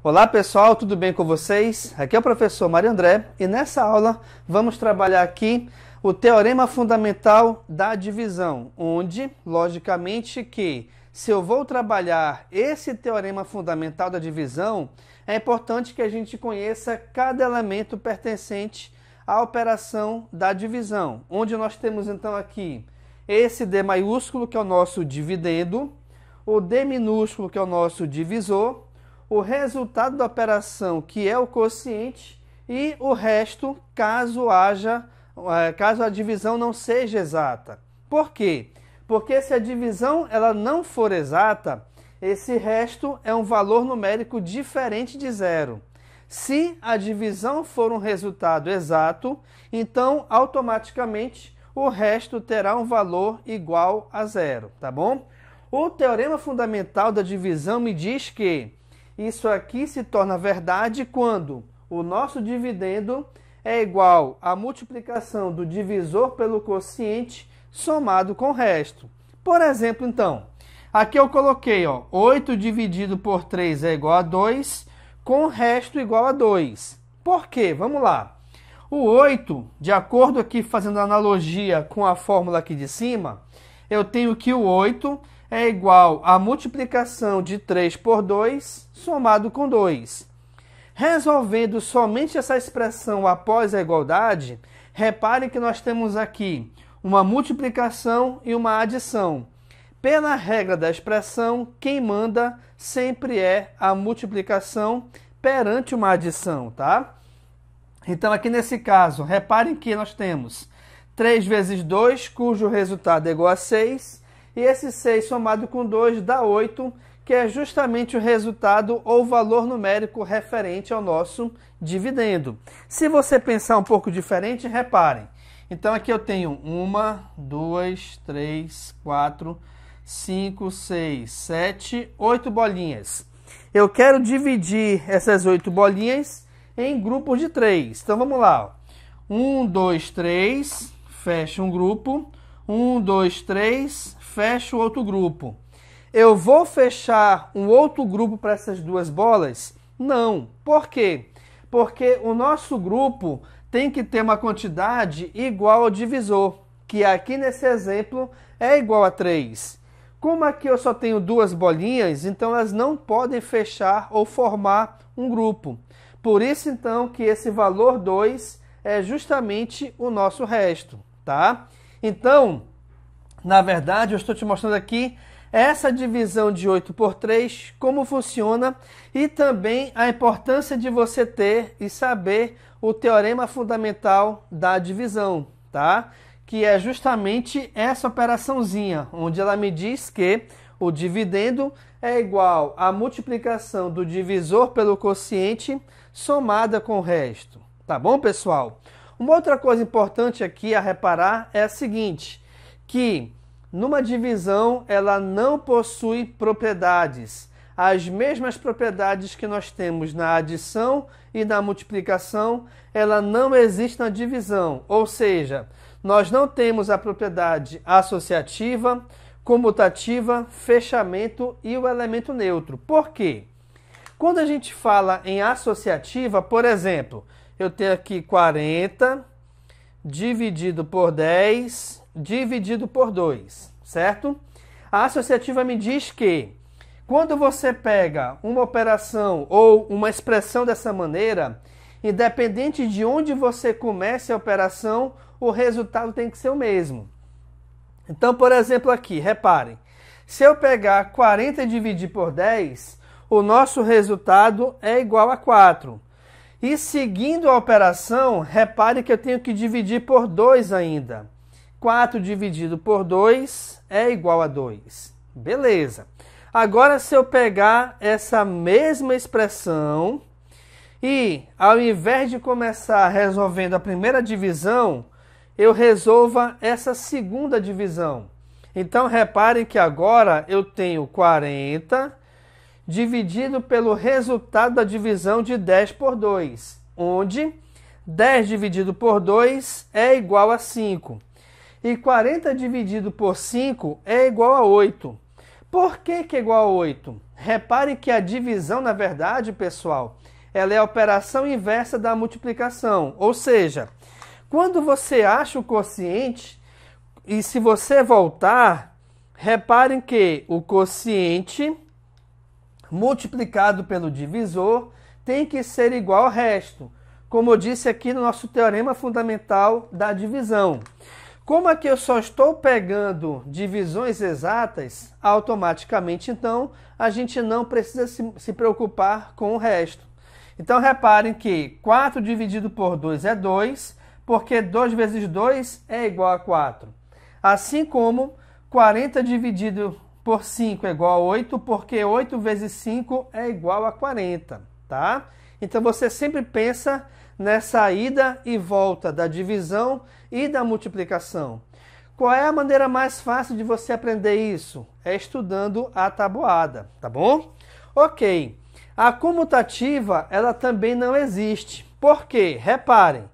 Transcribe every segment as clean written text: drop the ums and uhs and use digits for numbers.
Olá pessoal, tudo bem com vocês? Aqui é o professor Mário André e nessa aula vamos trabalhar aqui o teorema fundamental da divisão, onde, logicamente, que se eu vou trabalhar esse teorema fundamental da divisão, é importante que a gente conheça cada elemento pertencente à operação da divisão, onde nós temos então aqui esse D maiúsculo, que é o nosso dividendo, o D minúsculo, que é o nosso divisor, o resultado da operação, que é o quociente, e o resto, caso a divisão não seja exata. Por quê? Porque se a divisão ela não for exata, esse resto é um valor numérico diferente de zero. Se a divisão for um resultado exato, então automaticamente o resto terá um valor igual a zero, tá bom? O teorema fundamental da divisão me diz que isso aqui se torna verdade quando o nosso dividendo é igual à multiplicação do divisor pelo quociente somado com o resto. Por exemplo, então, aqui eu coloquei, 8 dividido por 3 é igual a 2, com o resto igual a 2. Por quê? Vamos lá. O 8, de acordo aqui, fazendo analogia com a fórmula aqui de cima, eu tenho que o 8 é igual à multiplicação de 3 por 2, somado com 2. Resolvendo somente essa expressão após a igualdade, reparem que nós temos aqui uma multiplicação e uma adição. Pela regra da expressão, quem manda sempre é a multiplicação perante uma adição, tá? Então, aqui nesse caso, reparem que nós temos 3 vezes 2, cujo resultado é igual a 6, e esse 6 somado com 2 dá 8, que é justamente o resultado ou valor numérico referente ao nosso dividendo. Se você pensar um pouco diferente, reparem. Então, aqui eu tenho 1, 2, 3, 4, 5, 6, 7, 8 bolinhas. Eu quero dividir essas 8 bolinhas em grupos de 3. Então, vamos lá. 1, 2, 3, fecha um grupo. 1, 2, 3, fecha o outro grupo. Eu vou fechar um outro grupo para essas duas bolas? Não. Por quê? Porque o nosso grupo tem que ter uma quantidade igual ao divisor, que aqui nesse exemplo é igual a 3. Como aqui eu só tenho duas bolinhas, então elas não podem fechar ou formar um grupo. Por isso, então, que esse valor 2 é justamente o nosso resto, tá? Então, na verdade, eu estou te mostrando aqui essa divisão de 8 por 3, como funciona, e também a importância de você ter e saber o teorema fundamental da divisão, tá? Que é justamente essa operaçãozinha, onde ela me diz que o dividendo é igual à multiplicação do divisor pelo quociente somada com o resto. Tá bom, pessoal? Uma outra coisa importante aqui a reparar é a seguinte, que numa divisão ela não possui propriedades. As mesmas propriedades que nós temos na adição e na multiplicação, ela não existe na divisão. Ou seja, nós não temos a propriedade associativa, comutativa, fechamento e o elemento neutro. Por quê? Quando a gente fala em associativa, por exemplo, eu tenho aqui 40 dividido por 10 dividido por 2, certo? A associativa me diz que quando você pega uma operação ou uma expressão dessa maneira, independente de onde você comece a operação, o resultado tem que ser o mesmo. Então, por exemplo, aqui, reparem, se eu pegar 40 e dividir por 10, o nosso resultado é igual a 4. E seguindo a operação, repare que eu tenho que dividir por 2 ainda. 4 dividido por 2 é igual a 2. Beleza. Agora, se eu pegar essa mesma expressão e, ao invés de começar resolvendo a primeira divisão, eu resolva essa segunda divisão. Então, reparem que agora eu tenho 40 dividido pelo resultado da divisão de 10 por 2, onde 10 dividido por 2 é igual a 5. E 40 dividido por 5 é igual a 8. Por que é igual a 8? Repare que a divisão, na verdade, pessoal, ela é a operação inversa da multiplicação. Ou seja, quando você acha o quociente, e se você voltar, reparem que o quociente multiplicado pelo divisor tem que ser igual ao resto, como eu disse aqui no nosso teorema fundamental da divisão. Como aqui eu só estou pegando divisões exatas, automaticamente, então, a gente não precisa se preocupar com o resto. Então, reparem que 4 dividido por 2 é 2, porque 2 vezes 2 é igual a 4. Assim como 40 dividido por 5 é igual a 8, porque 8 vezes 5 é igual a 40, tá? Então, você sempre pensa nessa ida e volta da divisão e da multiplicação. Qual é a maneira mais fácil de você aprender isso? É estudando a tabuada, tá bom? Ok. A comutativa, ela também não existe. Por quê? Reparem,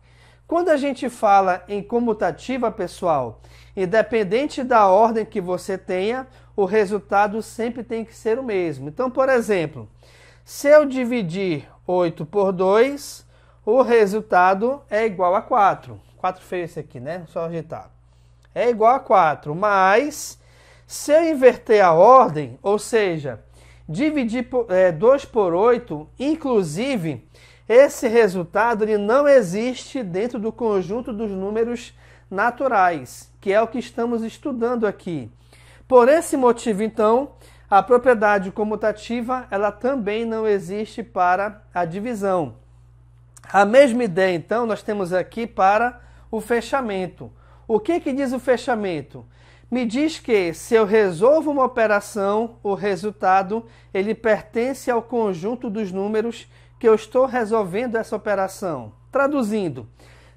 quando a gente fala em comutativa, pessoal, independente da ordem que você tenha, o resultado sempre tem que ser o mesmo. Então, por exemplo, se eu dividir 8 por 2, o resultado é igual a 4. 4 feio esse aqui, né? Só ajeitar. É igual a 4, mas se eu inverter a ordem, ou seja, dividir 2 por 8, inclusive, esse resultado ele não existe dentro do conjunto dos números naturais, que é o que estamos estudando aqui. Por esse motivo, então, a propriedade comutativa ela também não existe para a divisão. A mesma ideia, então, nós temos aqui para o fechamento. O que diz o fechamento? Me diz que se eu resolvo uma operação, o resultado ele pertence ao conjunto dos números que eu estou resolvendo essa operação. Traduzindo,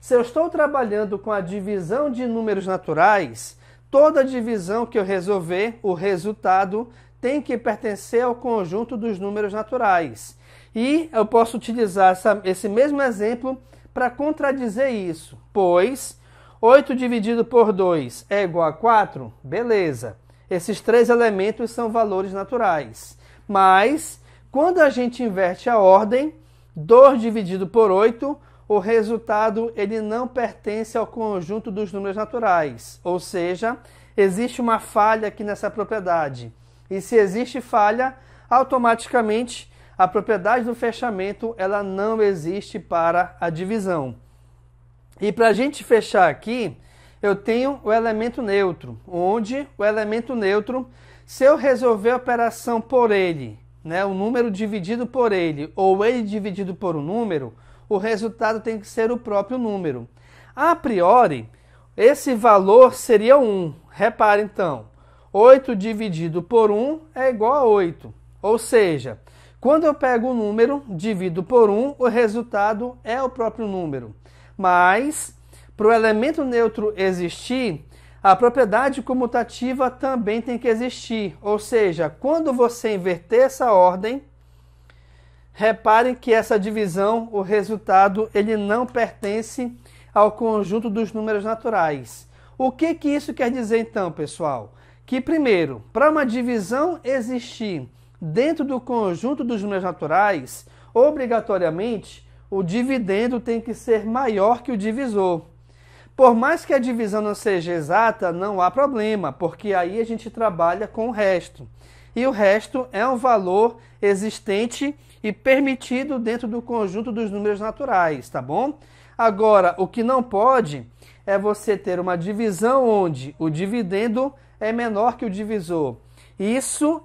se eu estou trabalhando com a divisão de números naturais, toda divisão que eu resolver, o resultado tem que pertencer ao conjunto dos números naturais. E eu posso utilizar esse mesmo exemplo para contradizer isso, pois 8 dividido por 2 é igual a 4? Beleza. Esses 3 elementos são valores naturais. Mas, quando a gente inverte a ordem, 2 dividido por 8, o resultado ele não pertence ao conjunto dos números naturais. Ou seja, existe uma falha aqui nessa propriedade. E se existe falha, automaticamente a propriedade do fechamento ela não existe para a divisão. E para a gente fechar aqui, eu tenho o elemento neutro, onde o elemento neutro, se eu resolver a operação por ele, né, o número dividido por ele, ou ele dividido por um número, o resultado tem que ser o próprio número. A priori, esse valor seria 1. Repare então, 8 dividido por 1 é igual a 8. Ou seja, quando eu pego o número, divido por 1, o resultado é o próprio número. Mas, para o elemento neutro existir, a propriedade comutativa também tem que existir. Ou seja, quando você inverter essa ordem, reparem que essa divisão, o resultado, ele não pertence ao conjunto dos números naturais. O que isso quer dizer então, pessoal? Que primeiro, para uma divisão existir dentro do conjunto dos números naturais, obrigatoriamente, o dividendo tem que ser maior que o divisor. Por mais que a divisão não seja exata, não há problema, porque aí a gente trabalha com o resto. E o resto é um valor existente e permitido dentro do conjunto dos números naturais, tá bom? Agora, o que não pode é você ter uma divisão onde o dividendo é menor que o divisor.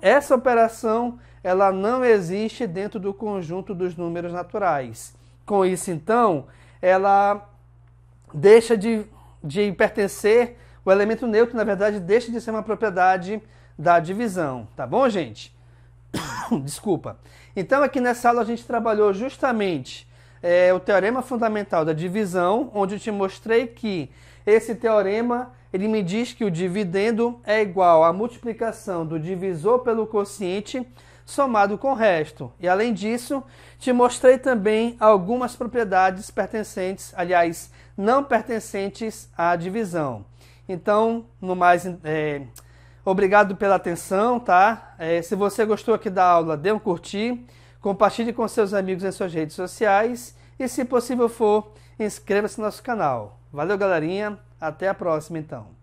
Essa operação, ela não existe dentro do conjunto dos números naturais. Com isso, então, ela deixa de pertencer, o elemento neutro, na verdade, deixa de ser uma propriedade da divisão. Tá bom, gente? Desculpa. Então, aqui nessa aula, a gente trabalhou justamente o teorema fundamental da divisão, onde eu te mostrei que esse teorema ele me diz que o dividendo é igual à multiplicação do divisor pelo quociente somado com o resto. E, além disso, te mostrei também algumas propriedades pertencentes, aliás, não pertencentes à divisão. Então, Obrigado pela atenção, tá? Se você gostou aqui da aula, dê um curtir, compartilhe com seus amigos em suas redes sociais e, se possível for, inscreva-se no nosso canal. Valeu, galerinha. Até a próxima, então.